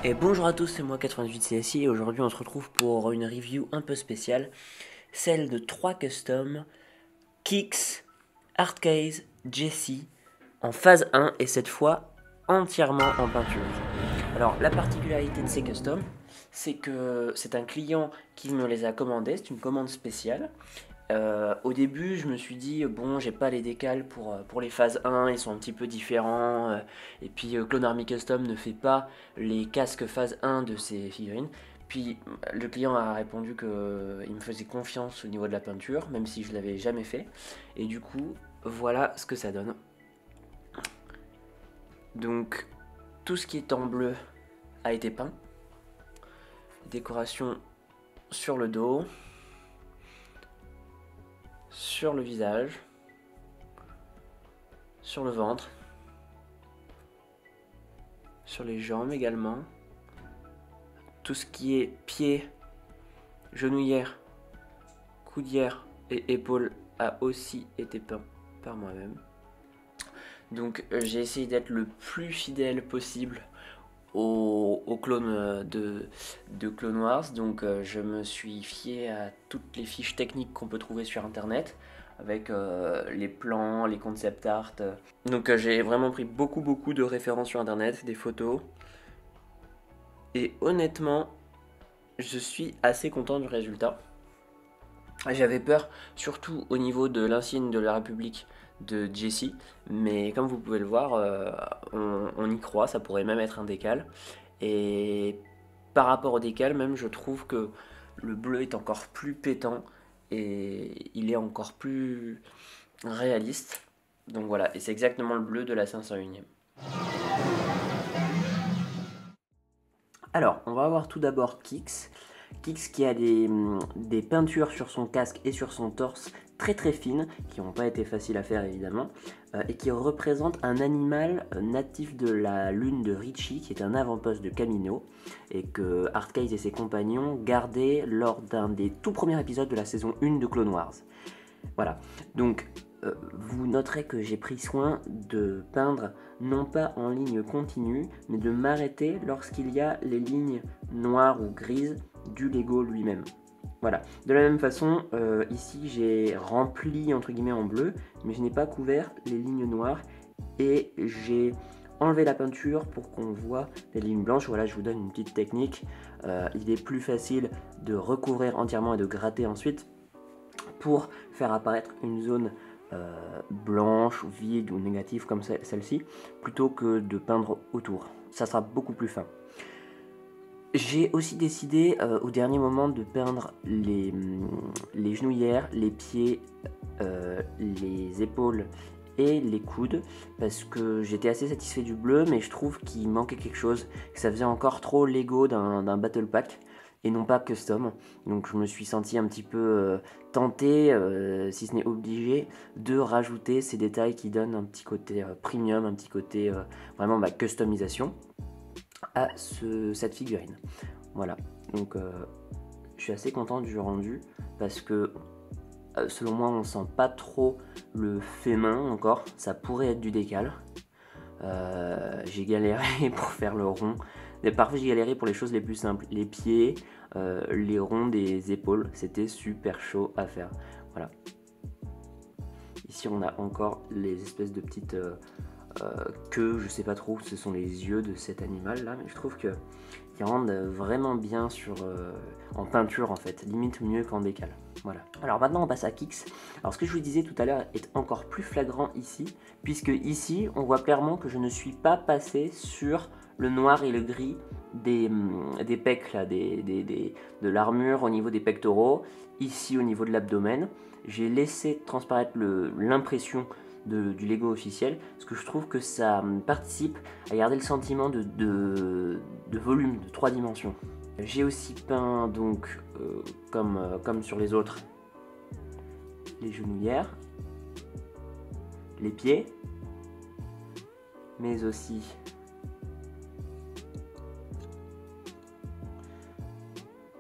Et bonjour à tous, c'est moi 88CSI et aujourd'hui on se retrouve pour une review un peu spéciale, celle de 3 customs Kix, Hardcase, Jessie en phase 1 et cette fois entièrement en peinture. Alors la particularité de ces customs, c'est que c'est un client qui me les a commandés, c'est une commande spéciale. Au début, je me suis dit, bon, j'ai pas les décals pour les phases 1, ils sont un petit peu différents. Et puis, Clone Army Custom ne fait pas les casques phase 1 de ses figurines. Puis, le client a répondu qu'il me faisait confiance au niveau de la peinture, même si je l'avais jamais fait. Et du coup, voilà ce que ça donne. Donc, tout ce qui est en bleu a été peint. Décoration sur le dos, sur le visage, sur le ventre, sur les jambes également. Tout ce qui est pieds, genouillères, coudières et épaules a aussi été peint par moi-même. Donc j'ai essayé d'être le plus fidèle possible au clone de Clone Wars. Donc je me suis fié à toutes les fiches techniques qu'on peut trouver sur internet avec les plans, les concept art. Donc j'ai vraiment pris beaucoup de références sur internet, des photos. Et honnêtement, je suis assez content du résultat. J'avais peur, surtout au niveau de l'insigne de la République de Jessie, mais comme vous pouvez le voir, on y croit, ça pourrait même être un décal. Et par rapport au décal, même, je trouve que le bleu est encore plus pétant et il est encore plus réaliste. Donc voilà, et c'est exactement le bleu de la 501e. Alors, on va voir tout d'abord Kix. Kix qui a des peintures sur son casque et sur son torse très fines, qui n'ont pas été faciles à faire évidemment, et qui représentent un animal natif de la lune de Ricci, qui est un avant-poste de Camino, et que Hardcase et ses compagnons gardaient lors d'un des tout premiers épisodes de la saison 1 de Clone Wars. Voilà, donc vous noterez que j'ai pris soin de peindre non pas en ligne continue, mais de m'arrêter lorsqu'il y a les lignes noires ou grises du Lego lui-même. Voilà, de la même façon, ici j'ai rempli entre guillemets en bleu, mais je n'ai pas couvert les lignes noires et j'ai enlevé la peinture pour qu'on voit les lignes blanches. Voilà, je vous donne une petite technique. Il est plus facile de recouvrir entièrement et de gratter ensuite pour faire apparaître une zone blanche, vide ou négative comme celle-ci, plutôt que de peindre autour. Ça sera beaucoup plus fin. J'ai aussi décidé au dernier moment de peindre les genouillères, les pieds, les épaules et les coudes parce que j'étais assez satisfait du bleu, mais je trouve qu'il manquait quelque chose, que ça faisait encore trop Lego d'un battle pack et non pas custom. Donc je me suis senti un petit peu tenté, si ce n'est obligé, de rajouter ces détails qui donnent un petit côté premium, un petit côté vraiment customisation à cette figurine. Voilà, donc je suis assez content du rendu parce que selon moi on sent pas trop le fait main encore, ça pourrait être du décal. J'ai galéré pour faire le rond, et parfois j'ai galéré pour les choses les plus simples, les pieds, les ronds des épaules, c'était super chaud à faire. Voilà. Ici on a encore les espèces de petites queues, je sais pas trop, ce sont les yeux de cet animal là, mais je trouve que ils rendent vraiment bien en peinture en fait, limite mieux qu'en décal. Voilà. Alors maintenant on passe à Kix. Alors ce que je vous disais tout à l'heure est encore plus flagrant ici, puisque ici on voit clairement que je ne suis pas passé sur le noir et le gris des pecs là, de l'armure au niveau des pectoraux, ici au niveau de l'abdomen. J'ai laissé transparaître l'impression du Lego officiel, parce que je trouve que ça participe à garder le sentiment de volume, de 3 dimensions. J'ai aussi peint donc, comme sur les autres, les genouillères, les pieds, mais aussi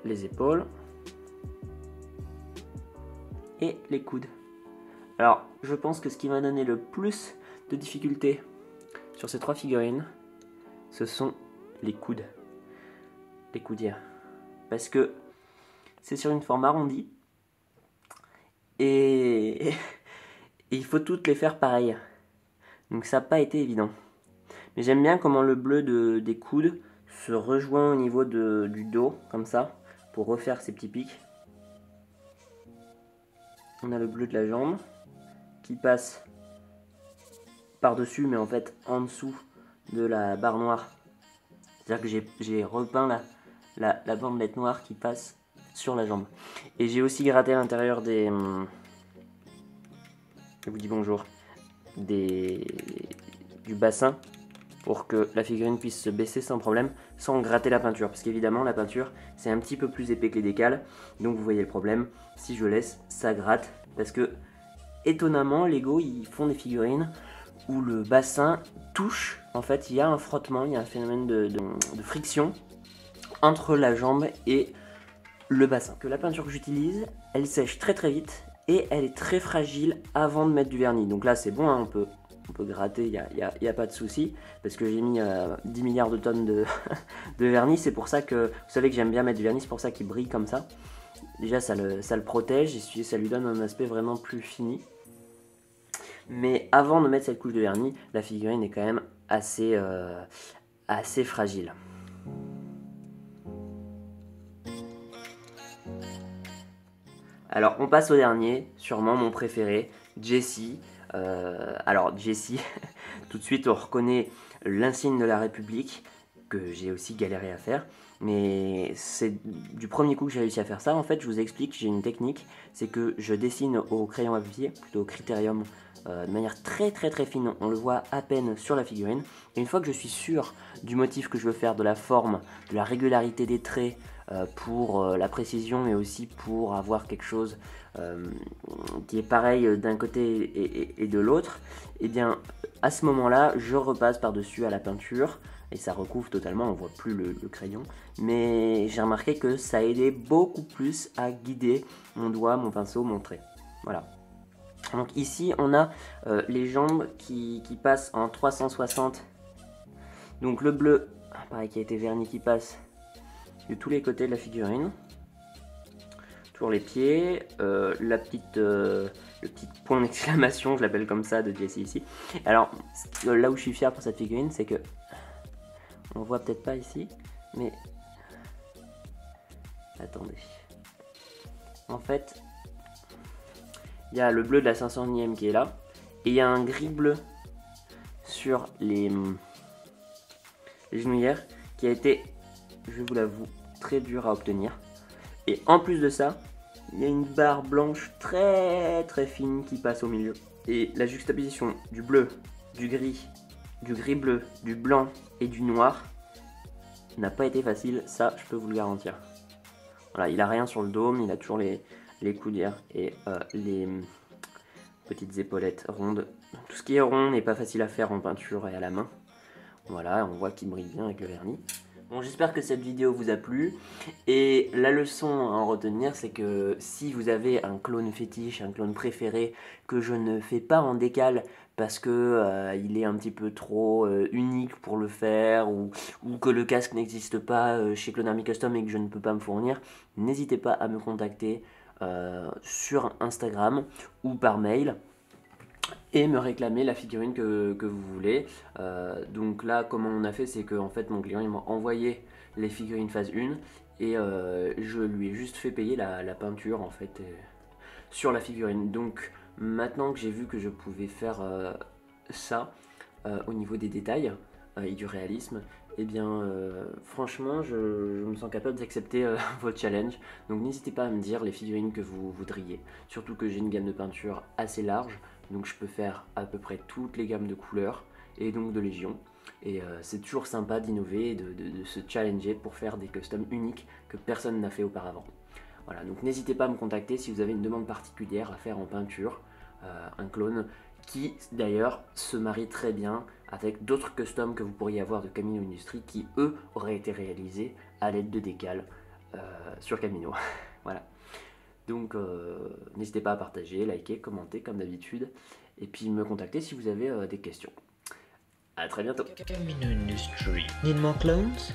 les épaules et les coudes. Alors, je pense que ce qui m'a donné le plus de difficultés sur ces 3 figurines, ce sont les coudes. les coudières. Parce que c'est sur une forme arrondie. Et, et il faut toutes les faire pareilles. Donc ça n'a pas été évident. Mais j'aime bien comment le bleu des coudes se rejoint au niveau du dos, comme ça, pour refaire ces petits pics. On a le bleu de la jambe qui passe par-dessus, mais en fait en dessous de la barre noire. C'est-à-dire que j'ai repeint la bandelette noire qui passe sur la jambe. Et j'ai aussi gratté l'intérieur des... je vous dis bonjour. Du bassin pour que la figurine puisse se baisser sans problème, sans gratter la peinture. Parce qu'évidemment, la peinture, c'est un petit peu plus épais que les décals. Donc vous voyez le problème, si je laisse, ça gratte. Parce que, étonnamment, Lego, ils font des figurines où le bassin touche. En fait, il y a un frottement, il y a un phénomène de friction entre la jambe et le bassin. Que la peinture que j'utilise, elle sèche très très vite et elle est très fragile avant de mettre du vernis. Donc là, c'est bon, hein, on peut gratter, il n'y a pas de souci, parce que j'ai mis 10 milliards de tonnes de vernis. C'est pour ça que, vous savez que j'aime bien mettre du vernis, c'est pour ça qu'il brille comme ça. Déjà, ça le protège et ça lui donne un aspect vraiment plus fini. Mais avant de mettre cette couche de vernis, la figurine est quand même assez fragile. Alors, on passe au dernier, sûrement mon préféré, Jessie. Alors, Jessie, tout de suite, on reconnaît l'insigne de la République, que j'ai aussi galéré à faire. Mais c'est du premier coup que j'ai réussi à faire ça. En fait, je vous explique, j'ai une technique, c'est que je dessine au crayon à papier, plutôt au critérium, de manière très très très fine. On le voit à peine sur la figurine. Et une fois que je suis sûr du motif que je veux faire, de la forme, de la régularité des traits, pour la précision, mais aussi pour avoir quelque chose qui est pareil d'un côté et de l'autre, et bien à ce moment-là, je repasse par-dessus à la peinture et ça recouvre totalement, on voit plus le crayon. Mais j'ai remarqué que ça aidait beaucoup plus à guider mon doigt, mon pinceau, mon trait. Voilà. Donc ici, on a les jambes qui passent en 360. Donc le bleu, pareil, qui a été verni, qui passe de tous les côtés de la figurine. Toujours les pieds, le petit point d'exclamation, je l'appelle comme ça, de Jessie ici. Alors, là où je suis fier pour cette figurine, c'est que, on voit peut-être pas ici, mais, attendez. En fait, il y a le bleu de la 500e qui est là, et il y a un gris bleu sur les genouillères qui a été, je vous l'avoue, très dur à obtenir. Et en plus de ça, il y a une barre blanche très très fine qui passe au milieu. Et la juxtaposition du bleu, du gris bleu, du blanc et du noir n'a pas été facile, ça je peux vous le garantir. Voilà, il a rien sur le dôme, il a toujours les coudières et les petites épaulettes rondes. Tout ce qui est rond n'est pas facile à faire en peinture et à la main. Voilà, on voit qu'il brille bien avec le vernis. Bon, j'espère que cette vidéo vous a plu, et la leçon à en retenir, c'est que si vous avez un clone fétiche, un clone préféré que je ne fais pas en décal parce que il est un petit peu trop unique pour le faire, ou que le casque n'existe pas chez Clone Army Custom et que je ne peux pas me fournir, n'hésitez pas à me contacter sur Instagram ou par mail et me réclamer la figurine que vous voulez. Donc là, comment on a fait, c'est que en fait, mon client il m'a envoyé les figurines phase 1 et je lui ai juste fait payer la peinture en fait sur la figurine. Donc maintenant que j'ai vu que je pouvais faire ça au niveau des détails et du réalisme, et bien franchement je me sens capable d'accepter votre challenge. Donc n'hésitez pas à me dire les figurines que vous voudriez, surtout que j'ai une gamme de peinture assez large. Donc je peux faire à peu près toutes les gammes de couleurs et donc de légions. Et c'est toujours sympa d'innover et de se challenger pour faire des customs uniques que personne n'a fait auparavant. Voilà, donc n'hésitez pas à me contacter si vous avez une demande particulière à faire en peinture, un clone qui d'ailleurs se marie très bien avec d'autres customs que vous pourriez avoir de Camino Industries qui eux auraient été réalisés à l'aide de décals sur Camino. Voilà. Donc n'hésitez pas à partager, liker, commenter comme d'habitude, et puis me contacter si vous avez des questions. A très bientôt. Camino Industries. Need more clones?